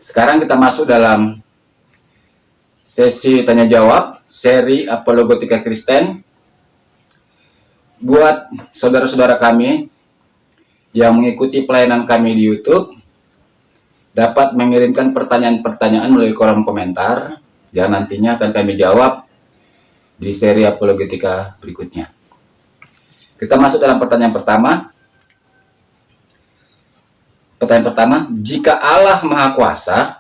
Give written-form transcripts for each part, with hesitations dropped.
Sekarang kita masuk dalam sesi tanya jawab seri Apologetika Kristen. Buat saudara-saudara kami yang mengikuti pelayanan kami di YouTube, dapat mengirimkan pertanyaan-pertanyaan melalui kolom komentar yang nantinya akan kami jawab di seri Apologetika berikutnya. Kita masuk dalam pertanyaan pertama. Pertanyaan pertama, jika Allah Maha Kuasa,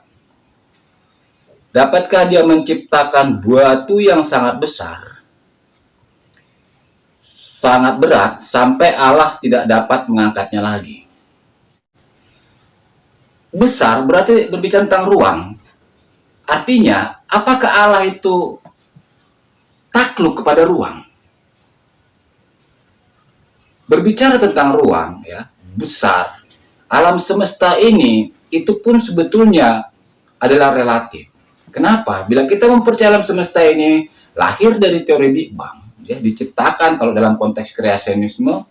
dapatkah Dia menciptakan batu yang sangat besar, sangat berat, sampai Allah tidak dapat mengangkatnya lagi? Besar berarti berbicara tentang ruang. Artinya, apakah Allah itu takluk kepada ruang? Berbicara tentang ruang, ya, besar. Alam semesta ini itu pun sebetulnya adalah relatif. Kenapa? Bila kita mempercayai alam semesta ini lahir dari teori Big Bang, ya, diciptakan kalau dalam konteks kreasionisme,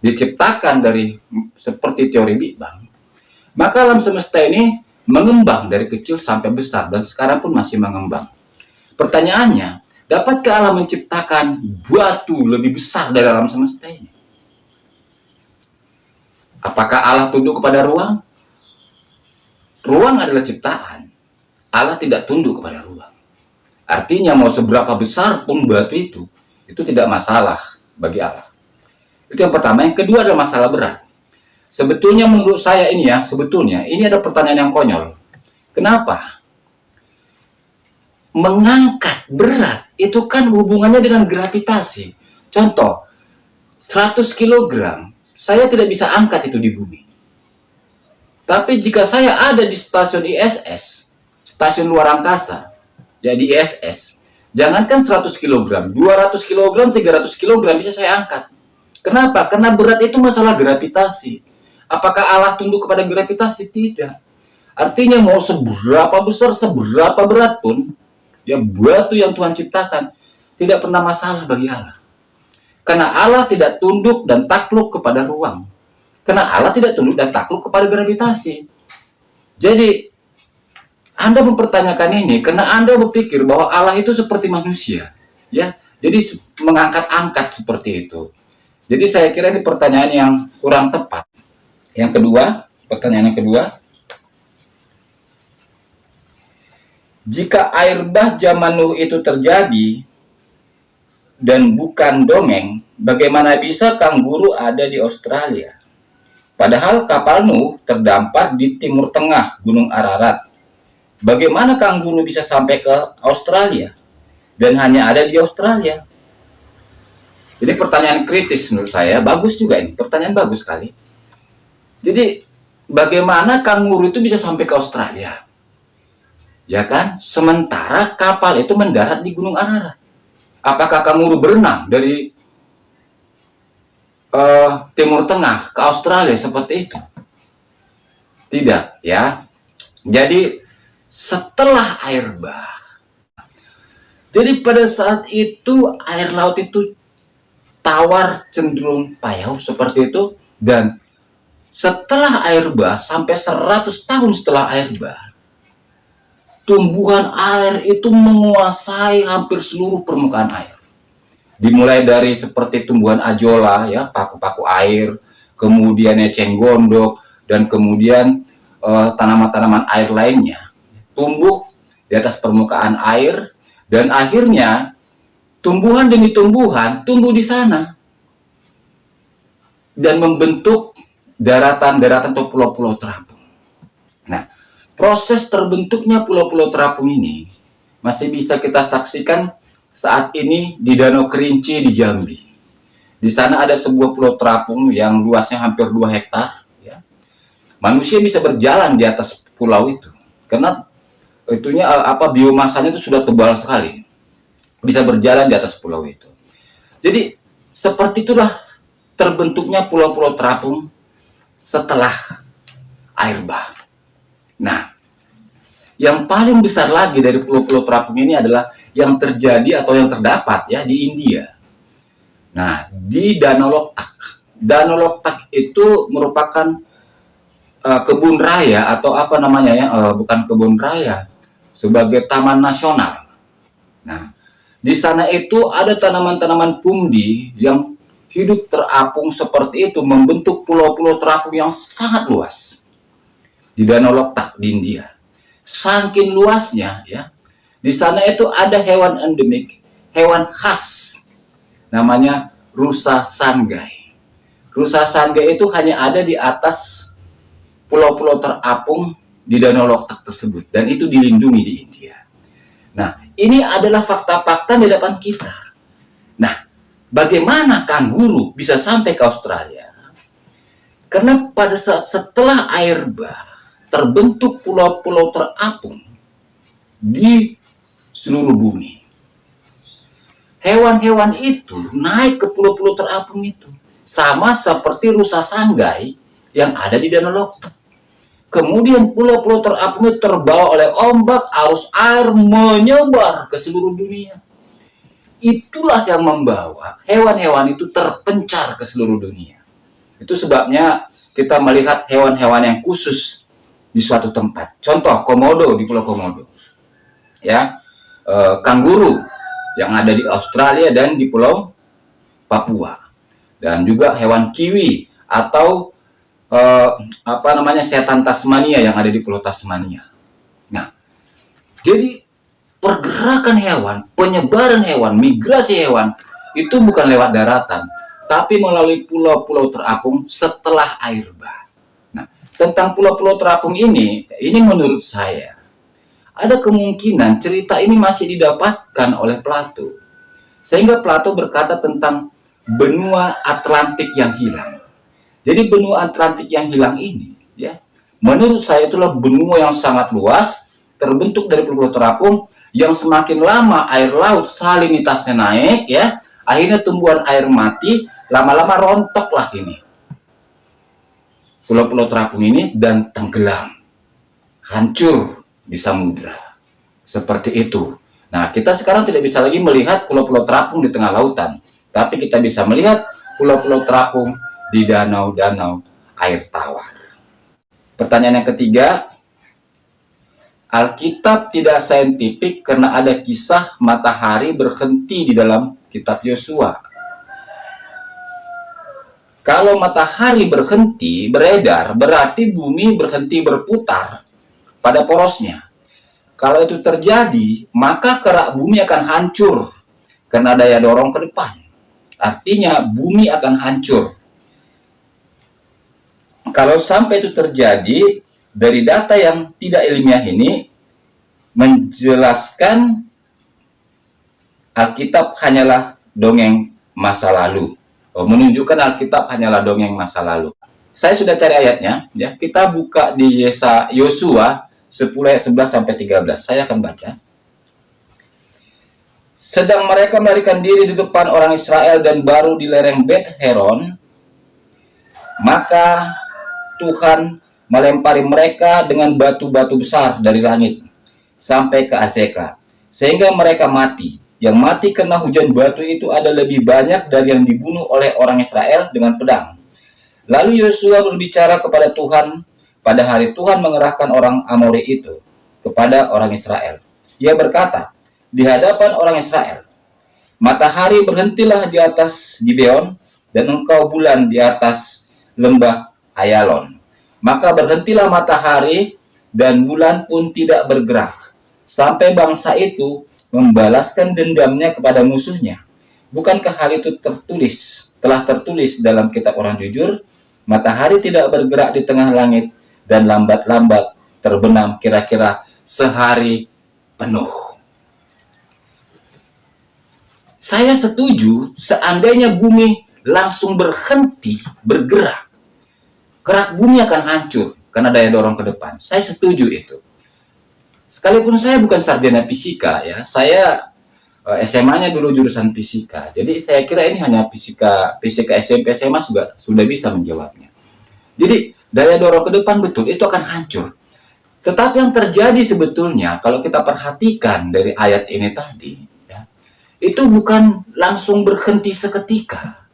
diciptakan dari seperti teori Big Bang, maka alam semesta ini mengembang dari kecil sampai besar dan sekarang pun masih mengembang. Pertanyaannya, dapatkah Allah menciptakan batu lebih besar dari alam semesta ini? Apakah Allah tunduk kepada ruang? Ruang adalah ciptaan. Allah tidak tunduk kepada ruang. Artinya mau seberapa besar pun batu itu tidak masalah bagi Allah. Itu yang pertama. Yang kedua adalah masalah berat. Sebetulnya menurut saya ini ada pertanyaan yang konyol. Kenapa? Mengangkat berat itu kan hubungannya dengan gravitasi. Contoh, 100 kg. Saya tidak bisa angkat itu di bumi. Tapi jika saya ada di stasiun ISS, stasiun luar angkasa, ya di ISS, jangankan 100 kg, 200 kg, 300 kg bisa saya angkat. Kenapa? Karena berat itu masalah gravitasi. Apakah Allah tunduk kepada gravitasi? Tidak. Artinya mau seberapa besar, seberapa berat pun, ya batu yang Tuhan ciptakan, tidak pernah masalah bagi Allah. Karena Allah tidak tunduk dan takluk kepada ruang. Karena Allah tidak tunduk dan takluk kepada gravitasi. Jadi, Anda mempertanyakan ini karena Anda berpikir bahwa Allah itu seperti manusia. Ya, jadi mengangkat-angkat seperti itu. Jadi saya kira ini pertanyaan yang kurang tepat. Yang kedua, pertanyaan yang kedua. Jika air bah zaman Nuh itu terjadi dan bukan dongeng, bagaimana bisa kanguru ada di Australia? Padahal kapal Nuh terdampar di timur tengah Gunung Ararat. Bagaimana kanguru bisa sampai ke Australia dan hanya ada di Australia? Ini pertanyaan kritis menurut saya. Bagus juga ini, pertanyaan bagus sekali. Jadi, bagaimana kanguru itu bisa sampai ke Australia? Ya kan? Sementara kapal itu mendarat di Gunung Ararat. Apakah kanguru berenang dari Timur Tengah ke Australia seperti itu? Tidak, ya. Jadi setelah air bah, jadi pada saat itu air laut itu tawar, cenderung payau seperti itu. Dan setelah air bah, sampai 100 tahun setelah air bah, tumbuhan air itu menguasai hampir seluruh permukaan air. Dimulai dari seperti tumbuhan ajola, ya, paku-paku air, kemudian eceng gondok, dan kemudian tanaman-tanaman air lainnya tumbuh di atas permukaan air, dan akhirnya tumbuhan demi tumbuhan tumbuh di sana dan membentuk daratan-daratan atau pulau-pulau terapung. Nah, proses terbentuknya pulau-pulau terapung ini masih bisa kita saksikan saat ini di Danau Kerinci di Jambi. Di sana ada sebuah pulau terapung yang luasnya hampir 2 hektar. Ya. Manusia bisa berjalan di atas pulau itu karena itunya biomasanya itu sudah tebal sekali. Bisa berjalan di atas pulau itu. Jadi seperti itulah terbentuknya pulau-pulau terapung setelah air bah. Nah, yang paling besar lagi dari pulau-pulau terapung ini adalah yang terjadi atau yang terdapat, ya, di India. Nah, di Danau Loktak. Danau Loktak itu merupakan kebun raya atau apa namanya ya, bukan kebun raya, sebagai taman nasional. Nah, di sana itu ada tanaman-tanaman pumdi yang hidup terapung seperti itu, membentuk pulau-pulau terapung yang sangat luas di Danau Loktak di India. Saking luasnya ya, di sana itu ada hewan endemik, hewan khas, namanya rusa sanggai. Rusa sanggai itu hanya ada di atas pulau-pulau terapung di Danau Loktak tersebut, dan itu dilindungi di India. Nah, ini adalah fakta-fakta di depan kita. Nah, bagaimana kanguru bisa sampai ke Australia? Karena pada saat setelah air bah terbentuk pulau-pulau terapung di seluruh bumi. Hewan-hewan itu naik ke pulau-pulau terapung itu. Sama seperti rusa sanggai yang ada di Danau Loktak. Kemudian pulau-pulau terapung itu terbawa oleh ombak, arus air menyebar ke seluruh dunia. Itulah yang membawa hewan-hewan itu terpencar ke seluruh dunia. Itu sebabnya kita melihat hewan-hewan yang khusus di suatu tempat. Contoh komodo di Pulau Komodo, ya, kanguru yang ada di Australia dan di Pulau Papua, dan juga hewan kiwi atau apa namanya setan Tasmania yang ada di Pulau Tasmania. Nah, jadi pergerakan hewan, penyebaran hewan, migrasi hewan itu bukan lewat daratan, tapi melalui pulau-pulau terapung setelah air bah. Tentang pulau-pulau terapung ini menurut saya ada kemungkinan cerita ini masih didapatkan oleh Plato. Sehingga Plato berkata tentang benua Atlantik yang hilang. Jadi benua Atlantik yang hilang ini, ya, menurut saya itulah benua yang sangat luas, terbentuk dari pulau terapung yang semakin lama air laut salinitasnya naik, ya, akhirnya tumbuhan air mati, lama-lama rontoklah ini pulau-pulau terapung ini dan tenggelam, hancur di samudra. Seperti itu. Nah, kita sekarang tidak bisa lagi melihat pulau-pulau terapung di tengah lautan, tapi kita bisa melihat pulau-pulau terapung di danau-danau air tawar. Pertanyaan yang ketiga, Alkitab tidak saintifik karena ada kisah matahari berhenti di dalam kitab Yosua. Kalau matahari berhenti beredar, berarti bumi berhenti berputar pada porosnya. Kalau itu terjadi, maka kerak bumi akan hancur karena daya dorong ke depan. Artinya bumi akan hancur. Kalau sampai itu terjadi, dari data yang tidak ilmiah ini menjelaskan Alkitab hanyalah dongeng masa lalu. Menunjukkan Alkitab hanyalah dongeng masa lalu. Saya sudah cari ayatnya, ya. Kita buka di Yosua 10 ayat 11 sampai 13. Saya akan baca. Sedang mereka melarikan diri di depan orang Israel dan baru di lereng Bet Heron, maka Tuhan melempari mereka dengan batu-batu besar dari langit sampai ke Azeka, sehingga mereka mati. Yang mati karena hujan batu itu ada lebih banyak dari yang dibunuh oleh orang Israel dengan pedang. Lalu Yosua berbicara kepada Tuhan pada hari Tuhan mengerahkan orang Amori itu kepada orang Israel. Ia berkata di hadapan orang Israel, matahari berhentilah di atas Gibeon dan engkau bulan di atas lembah Ayalon. Maka berhentilah matahari dan bulan pun tidak bergerak sampai bangsa itu membalaskan dendamnya kepada musuhnya. Bukankah hal itu telah tertulis dalam kitab orang jujur? Matahari tidak bergerak di tengah langit dan lambat-lambat terbenam kira-kira sehari penuh. Saya setuju seandainya bumi langsung berhenti bergerak, kerak bumi akan hancur karena daya dorong ke depan. Saya setuju itu. Sekalipun saya bukan sarjana fisika, ya, saya SMA-nya dulu jurusan fisika. Jadi saya kira ini hanya fisika SMP SMA sudah bisa menjawabnya. Jadi daya dorong ke depan betul itu akan hancur. Tetapi yang terjadi sebetulnya kalau kita perhatikan dari ayat ini tadi, ya, itu bukan langsung berhenti seketika.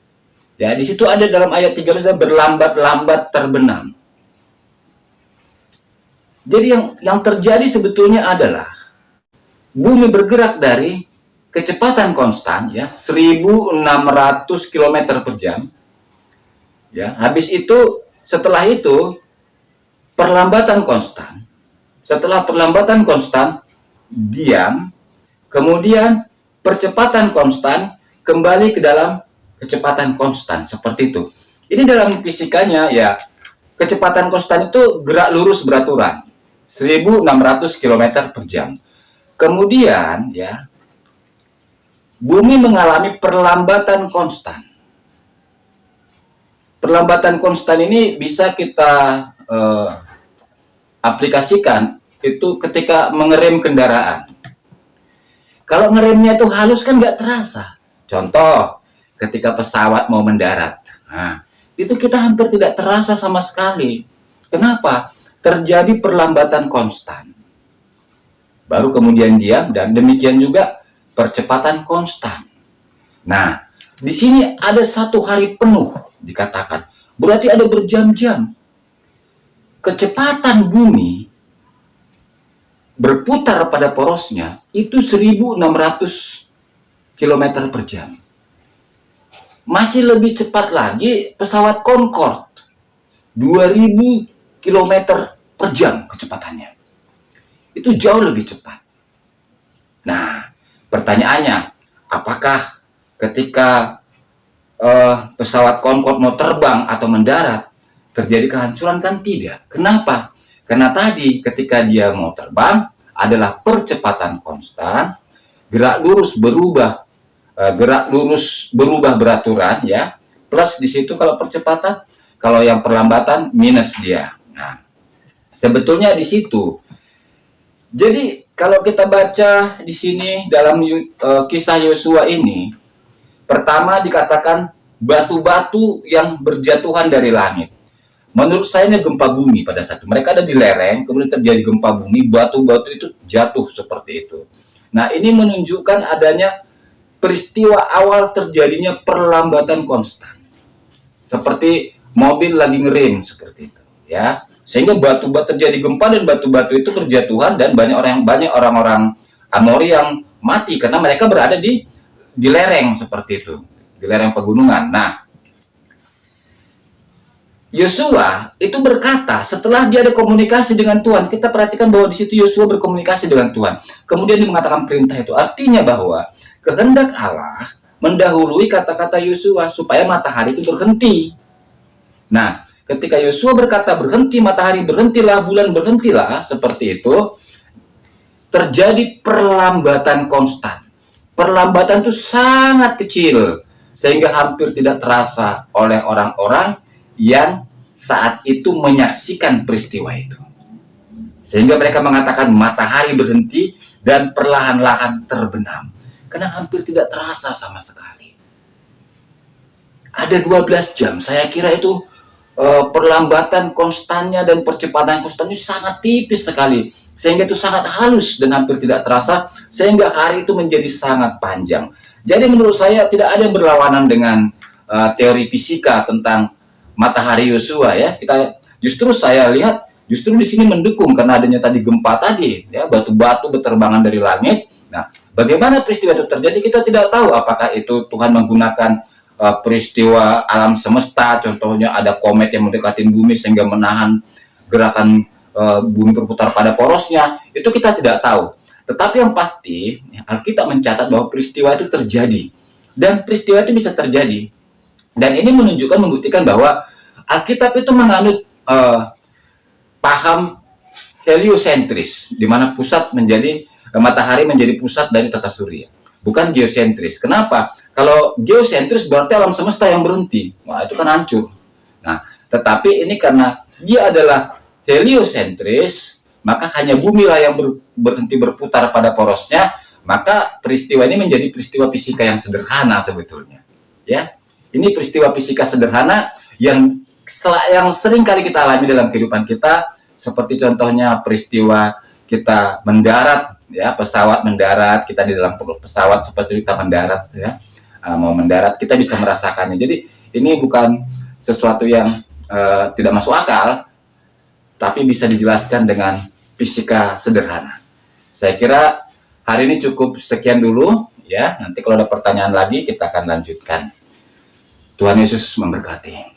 Ya, di situ ada dalam ayat 3 berlambat-lambat terbenam. Jadi yang terjadi sebetulnya adalah bumi bergerak dari kecepatan konstan ya 1600 km per jam ya. Habis itu setelah itu perlambatan konstan. Setelah perlambatan konstan diam, kemudian percepatan konstan kembali ke dalam kecepatan konstan seperti itu. Ini dalam fisikanya ya, kecepatan konstan itu gerak lurus beraturan 1600 km per jam. Kemudian ya, bumi mengalami perlambatan konstan. Perlambatan konstan ini bisa kita aplikasikan itu ketika mengerem kendaraan. Kalau ngeremnya itu halus kan nggak terasa. Contoh, ketika pesawat mau mendarat. Nah, itu kita hampir tidak terasa sama sekali. Kenapa? Terjadi perlambatan konstan. Baru kemudian diam, dan demikian juga percepatan konstan. Nah, di sini ada 1 hari penuh dikatakan. Berarti ada berjam-jam. Kecepatan bumi berputar pada porosnya itu 1600 km per jam. Masih lebih cepat lagi pesawat Concorde, 2000 km per jam kecepatannya. Itu jauh lebih cepat. Nah, pertanyaannya, apakah ketika pesawat Concorde mau terbang atau mendarat terjadi kehancuran? Kan tidak. Kenapa? Karena tadi ketika dia mau terbang adalah percepatan konstan, gerak lurus berubah beraturan ya. Plus di situ kalau percepatan, kalau yang perlambatan minus dia. Nah, sebetulnya di situ. Jadi kalau kita baca di sini dalam kisah Yosua ini, pertama dikatakan batu-batu yang berjatuhan dari langit. Menurut saya ini gempa bumi pada saat itu. Mereka ada di lereng, kemudian terjadi gempa bumi, batu-batu itu jatuh seperti itu. Nah, ini menunjukkan adanya peristiwa awal terjadinya perlambatan konstan. Seperti mobil lagi ngerem seperti itu, ya. Sehingga batu-batu terjadi gempa dan batu-batu itu berjatuhan, dan banyak orang-orang Amori yang mati karena mereka berada di lereng seperti itu, di lereng pegunungan. Nah, Yosua itu berkata setelah dia ada komunikasi dengan Tuhan. Kita perhatikan bahwa di situ Yosua berkomunikasi dengan Tuhan. Kemudian dia mengatakan perintah itu. Artinya bahwa kehendak Allah mendahului kata-kata Yosua supaya matahari itu berhenti. Nah, ketika Yosua berkata berhenti, matahari berhentilah, bulan berhentilah, seperti itu, terjadi perlambatan konstan. Perlambatan itu sangat kecil, sehingga hampir tidak terasa oleh orang-orang yang saat itu menyaksikan peristiwa itu. Sehingga mereka mengatakan matahari berhenti dan perlahan-lahan terbenam. Karena hampir tidak terasa sama sekali. Ada 12 jam, saya kira itu perlambatan konstannya dan percepatan konstannya sangat tipis sekali. Sehingga itu sangat halus dan hampir tidak terasa, sehingga hari itu menjadi sangat panjang. Jadi menurut saya tidak ada yang berlawanan dengan teori fisika tentang matahari Yosua ya. Justru saya lihat justru di sini mendukung karena adanya tadi gempa tadi ya, batu-batu berterbangan dari langit. Nah, bagaimana peristiwa itu terjadi kita tidak tahu, apakah itu Tuhan menggunakan peristiwa alam semesta, contohnya ada komet yang mendekati bumi sehingga menahan gerakan bumi berputar pada porosnya, itu kita tidak tahu. Tetapi yang pasti Alkitab mencatat bahwa peristiwa itu terjadi, dan peristiwa itu bisa terjadi. Dan ini membuktikan bahwa Alkitab itu menganut paham heliosentris, di mana matahari menjadi pusat dari tata surya, bukan geosentris. Kenapa? Kalau geosentris berarti alam semesta yang berhenti, wah itu kan hancur. Nah, tetapi ini karena dia adalah heliosentris, maka hanya bumi lah yang berhenti berputar pada porosnya, maka peristiwa ini menjadi peristiwa fisika yang sederhana sebetulnya. Ya. Ini peristiwa fisika sederhana yang sering kali kita alami dalam kehidupan kita, seperti contohnya peristiwa kita mendarat, ya, pesawat mendarat, kita di dalam pesawat seperti kita mendarat, ya, mau mendarat, kita bisa merasakannya. Jadi ini bukan sesuatu yang tidak masuk akal, tapi bisa dijelaskan dengan fisika sederhana. Saya kira hari ini cukup sekian dulu ya. Nanti kalau ada pertanyaan lagi kita akan lanjutkan. Tuhan Yesus memberkati.